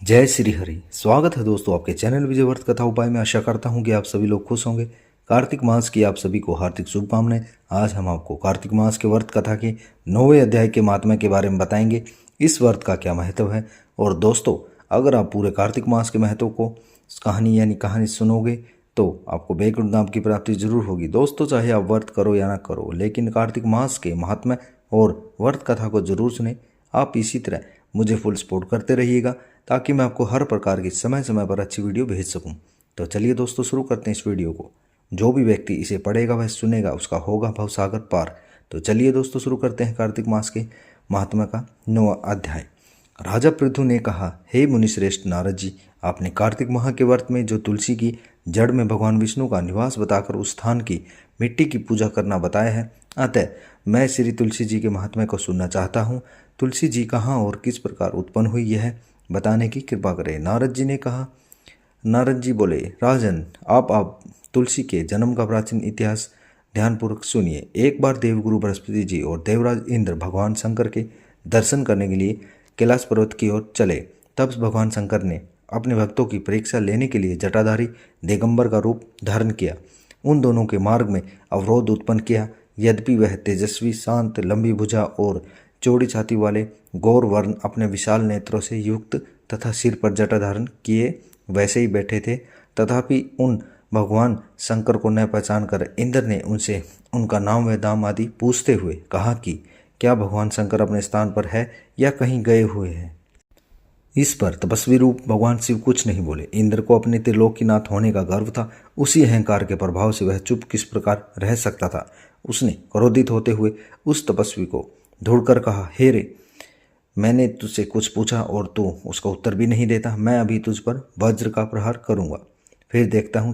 जय श्री हरि। स्वागत है दोस्तों आपके चैनल विजय व्रत कथा उपाय में। आशा करता हूं कि आप सभी लोग खुश होंगे। कार्तिक मास की आप सभी को हार्दिक शुभकामनाएं। आज हम आपको कार्तिक मास के व्रत कथा के 9वें अध्याय के महात्म्य के बारे में बताएंगे। इस व्रत का क्या महत्व है। और दोस्तों, अगर आप पूरे कार्तिक मास के महत्व को कहानी सुनोगे तो आपको वैकुंठ धाम की प्राप्ति जरूर होगी। दोस्तों, चाहे आप व्रत करो या ना करो, लेकिन कार्तिक मास के महात्म्य और व्रत कथा को जरूर सुने। आप इसी तरह मुझे फुल सपोर्ट करते रहिएगा ताकि मैं आपको हर प्रकार की समय समय पर अच्छी वीडियो भेज सकूं। तो चलिए दोस्तों, शुरू करते हैं इस वीडियो को। जो भी व्यक्ति इसे पढ़ेगा वह सुनेगा, उसका होगा भवसागर पार। तो चलिए दोस्तों, शुरू करते हैं कार्तिक मास के महात्मा का 9वां अध्याय। राजा पृथु ने कहा, हे मुनिश्रेष्ठ नारद जी, आपने कार्तिक माह के व्रत में जो तुलसी की जड़ में भगवान विष्णु का निवास बताकर उस स्थान की मिट्टी की पूजा करना बताया है, अतः मैं श्री तुलसी जी के महात्म्य को सुनना चाहता हूँ। तुलसी जी कहाँ और किस प्रकार उत्पन्न हुई, यह बताने की कृपा करें। नारद जी ने कहा। नारद जी बोले, राजन, आप तुलसी के जन्म का प्राचीन इतिहास ध्यानपूर्वक सुनिए। एक बार देवगुरु बृहस्पति जी और देवराज इंद्र भगवान शंकर के दर्शन करने के लिए कैलाश पर्वत की ओर चले। तब भगवान शंकर ने अपने भक्तों की परीक्षा लेने के लिए जटाधारी दिगंबर का रूप धारण किया। उन दोनों के मार्ग में अवरोध उत्पन्न किया। यद्यपि वह तेजस्वी, शांत, लंबी भुजा और चौड़ी छाती वाले गौर वर्ण अपने विशाल नेत्रों से युक्त तथा सिर पर जटा धारण किए वैसे ही बैठे थे, तथापि उन भगवान शंकर को न पहचान कर इंद्र ने उनसे उनका नाम व दाम आदि पूछते हुए कहा कि क्या भगवान शंकर अपने स्थान पर है या कहीं गए हुए हैं। इस पर तपस्वी रूप भगवान शिव कुछ नहीं बोले। इंद्र को अपने त्रिलोकीनाथ होने का गर्व था। उसी अहंकार के प्रभाव से वह चुप किस प्रकार रह सकता था। उसने क्रोधित होते हुए उस तपस्वी को ढूंढकर कहा, हे रे, मैंने तुझसे कुछ पूछा और तू उसका उत्तर भी नहीं देता। मैं अभी तुझ पर वज्र का प्रहार करूंगा, फिर देखता हूं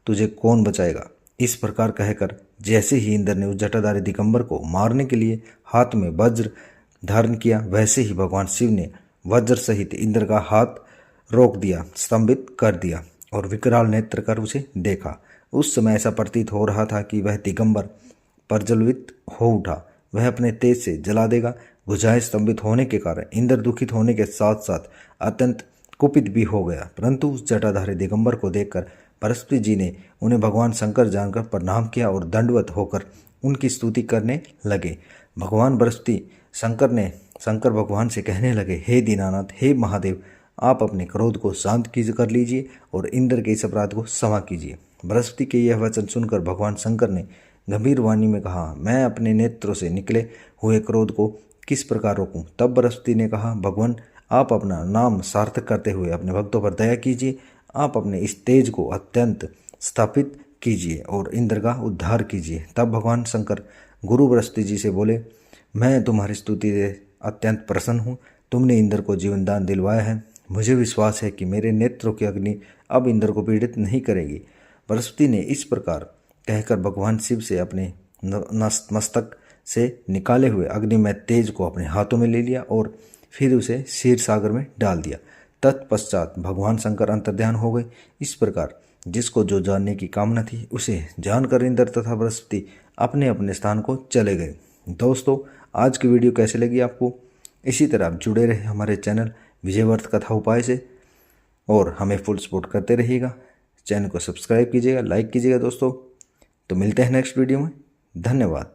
तुझे कौन बचाएगा। इस प्रकार कहकर जैसे ही इंद्र ने उस जटाधारी दिगंबर को मारने के लिए हाथ में वज्र धारण किया, वैसे ही भगवान शिव ने वज्र सहित इंद्र का हाथ रोक दिया, स्तंभित कर दिया और विकराल नेत्र कर उसे देखा। उस समय ऐसा प्रतीत हो रहा था कि वह दिगंबर प्रज्वलित हो उठा, वह अपने तेज से जला देगा। भुजाएं स्तंभित होने के कारण इंद्र दुखित होने के साथ साथ अत्यंत कुपित भी हो गया। परंतु उस जटाधारी दिगंबर को देखकर बृहस्पति जी ने उन्हें भगवान शंकर जानकर प्रणाम किया और दंडवत होकर उनकी स्तुति करने लगे। भगवान बृहस्पति शंकर भगवान से कहने लगे, हे दीनानाथ, हे महादेव, आप अपने क्रोध को शांत कर लीजिए और इंद्र के इस अपराध को क्षमा कीजिए। बृहस्पति के यह वचन सुनकर भगवान शंकर ने गंभीर वाणी में कहा, मैं अपने नेत्रों से निकले हुए क्रोध को किस प्रकार रोकूं। तब बृहस्पति ने कहा, भगवान, आप अपना नाम सार्थक करते हुए अपने भक्तों पर दया कीजिए। आप अपने इस तेज को अत्यंत स्थापित कीजिए और इंद्र का उद्धार कीजिए। तब भगवान शंकर गुरु बृहस्पति जी से बोले, मैं तुम्हारी स्तुति से अत्यंत प्रसन्न हूँ। तुमने इंद्र को जीवन दान दिलवाया है। मुझे विश्वास है कि मेरे नेत्रों की अग्नि अब इंद्र को पीड़ित नहीं करेगी। बृहस्पति ने इस प्रकार कहकर भगवान शिव से अपने मस्तक से निकाले हुए अग्निमय तेज को अपने हाथों में ले लिया और फिर उसे क्षीर सागर में डाल दिया। तत्पश्चात भगवान शंकर अंतर्ध्यान हो गए। इस प्रकार जिसको जो जानने की कामना थी उसे जानकर इंद्र तथा बृहस्पति अपने अपने स्थान को चले गए। दोस्तों, आज की वीडियो कैसे लगी आपको? इसी तरह आप जुड़े रहे हमारे चैनल विजय व्रत कथा उपाय से और हमें फुल सपोर्ट करते रहिएगा। चैनल को सब्सक्राइब कीजिएगा, लाइक कीजिएगा दोस्तों। तो मिलते हैं नेक्स्ट वीडियो में। धन्यवाद।